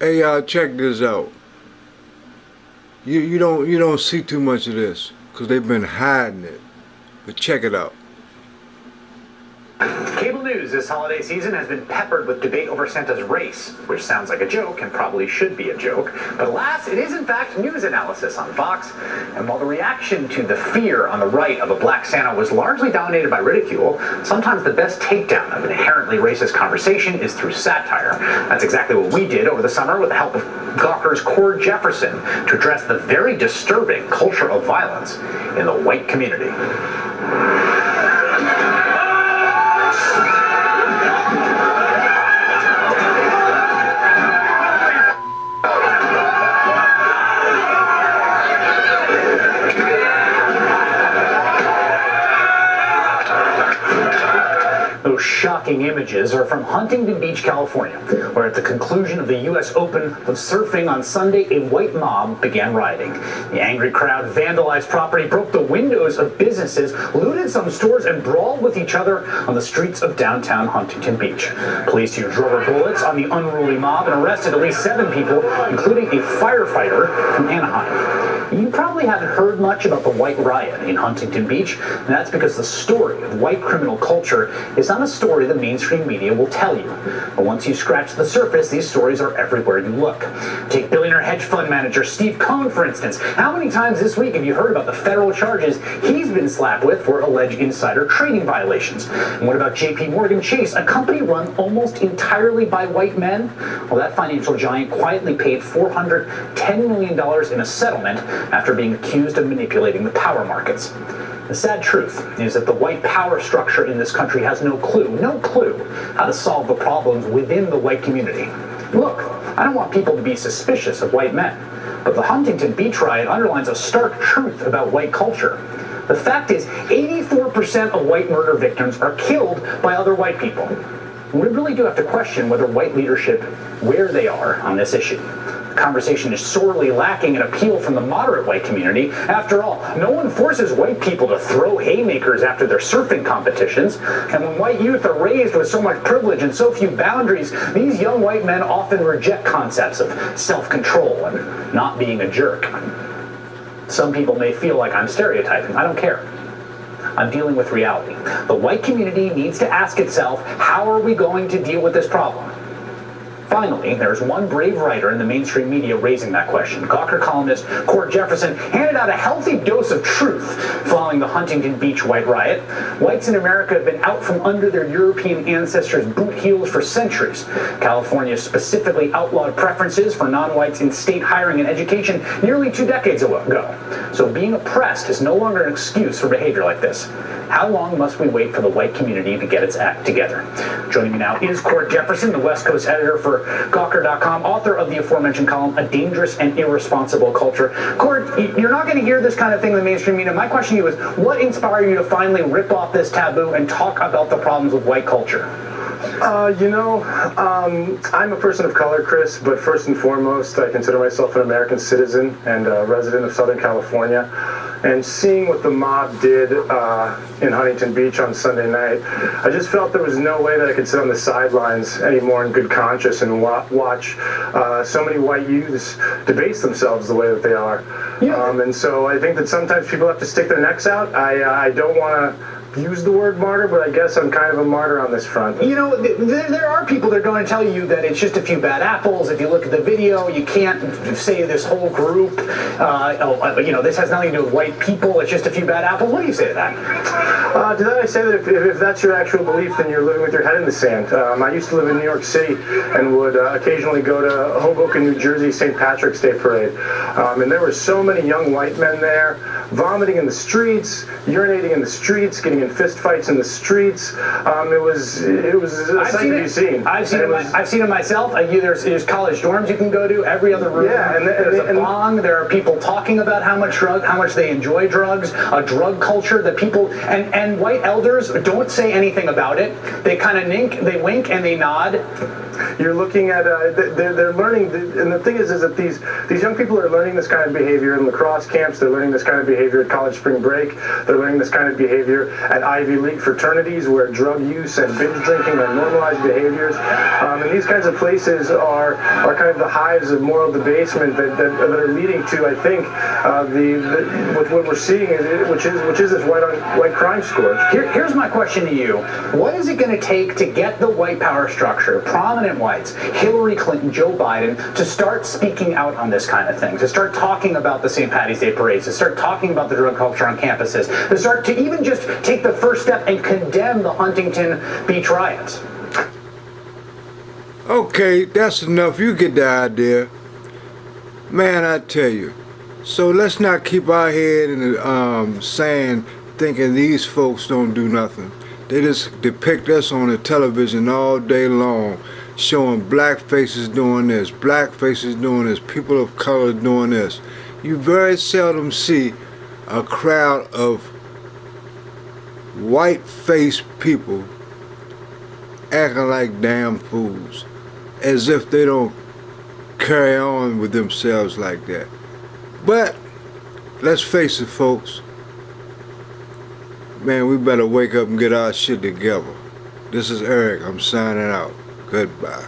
Hey, check this out. You don't see too much of this because they've been hiding it. But check it out. Cable news this holiday season has been peppered with debate over Santa's race, which sounds like a joke and probably should be a joke. But alas, it is in fact news analysis on Fox. And while the reaction to the fear on the right of a black Santa was largely dominated by ridicule, sometimes the best takedown of an inherently racist conversation is through satire. That's exactly what we did over the summer with the help of Gawker's Cord Jefferson to address the very disturbing culture of violence in the white community. Those shocking images are from Huntington Beach, California, where at the conclusion of the U.S. Open of surfing on Sunday, a white mob began rioting. The angry crowd vandalized property, broke the windows of businesses, looted some stores, and brawled with each other on the streets of downtown Huntington Beach. Police used rubber bullets on the unruly mob and arrested at least 7 people, including a firefighter from Anaheim. You probably haven't heard much about the White Riot in Huntington Beach, and that's because the story of white criminal culture is not a story the mainstream media will tell you. But once you scratch the surface, these stories are everywhere you look. Take billionaire hedge fund manager Steve Cohen, for instance. How many times this week have you heard about the federal charges he's been slapped with for alleged insider trading violations? And what about JP Morgan Chase, a company run almost entirely by white men? Well, that financial giant quietly paid $410 million in a settlement after being accused of manipulating the power markets. The sad truth is that the white power structure in this country has no clue how to solve the problems within the white community. Look, I don't want people to be suspicious of white men, but the Huntington Beach riot underlines a stark truth about white culture. The fact is, 84% of white murder victims are killed by other white people. We really do have to question whether white leadership, where they are on this issue. The conversation is sorely lacking an appeal from the moderate white community. After all, no one forces white people to throw haymakers after their surfing competitions. And when white youth are raised with so much privilege and so few boundaries, these young white men often reject concepts of self-control and not being a jerk. Some people may feel like I'm stereotyping. I don't care. I'm dealing with reality. The white community needs to ask itself, how are we going to deal with this problem? Finally, there's one brave writer in the mainstream media raising that question. Gawker columnist Cord Jefferson handed out a healthy dose of truth following the Huntington Beach white riot. Whites in America have been out from under their European ancestors' boot heels for centuries. California specifically outlawed preferences for non-whites in state hiring and education nearly 2 decades ago. So being oppressed is no longer an excuse for behavior like this. How long must we wait for the white community to get its act together? Joining me now is Cord Jefferson, the West Coast editor for Gawker.com, author of the aforementioned column, A Dangerous and Irresponsible Culture. Cord, you're not going to hear this kind of thing in the mainstream media. My question to you is, what inspired you to finally rip off this taboo and talk about the problems with white culture? I'm a person of color, Chris, but first and foremost, I consider myself an American citizen and a resident of Southern California. And seeing what the mob did in Huntington Beach on Sunday night, I just felt there was no way that I could sit on the sidelines anymore in good conscience and watch so many white youths debase themselves the way that they are. Yeah. And so I think that sometimes people have to stick their necks out. I don't want to use the word martyr, but I guess I'm kind of a martyr on this front. You know, there are people that are going to tell you that it's just a few bad apples. If you look at the video, you can't say this whole group, this has nothing to do with white people, it's just a few bad apples. What do you say to that? To that I say that if that's your actual belief, then you're living with your head in the sand. I used to live in New York City and would occasionally go to Hoboken, New Jersey, St. Patrick's Day Parade. And there were so many young white men there, vomiting in the streets, urinating in the streets, getting in fist fights in the streets. It was a sight to be seen. I've seen it myself. There's college dorms you can go to. Every other room. Yeah, there's a bong. There are people talking about how much they enjoy drugs. A drug culture that people and white elders don't say anything about it. They kind of they wink and they nod. You're looking at they're learning, and the thing is that these young people are learning this kind of behavior in lacrosse camps. They're learning this kind of behavior at college spring break. They're learning this kind of behavior at Ivy League fraternities, where drug use and binge drinking are normalized behaviors. And And these kinds of places are kind of the hives of moral debasement that are leading to, I think, with what we're seeing, which is this white crime scourge. Here's my question to you. What is it going to take to get the white power structure, prominent whites, Hillary Clinton, Joe Biden, to start speaking out on this kind of thing, to start talking about the St. Patty's Day parades, to start talking about the drug culture on campuses, to start to even just take the first step and condemn the Huntington Beach riots? Okay, that's enough. You get the idea. Man, I tell you. So let's not keep our head in the sand thinking these folks don't do nothing. They just depict us on the television all day long, showing black faces doing this, black faces doing this, people of color doing this. You very seldom see a crowd of white-faced people acting like damn fools, as if they don't carry on with themselves like that. But let's face it, folks. Man, we better wake up and get our shit together. This is Eric. I'm signing out. Goodbye.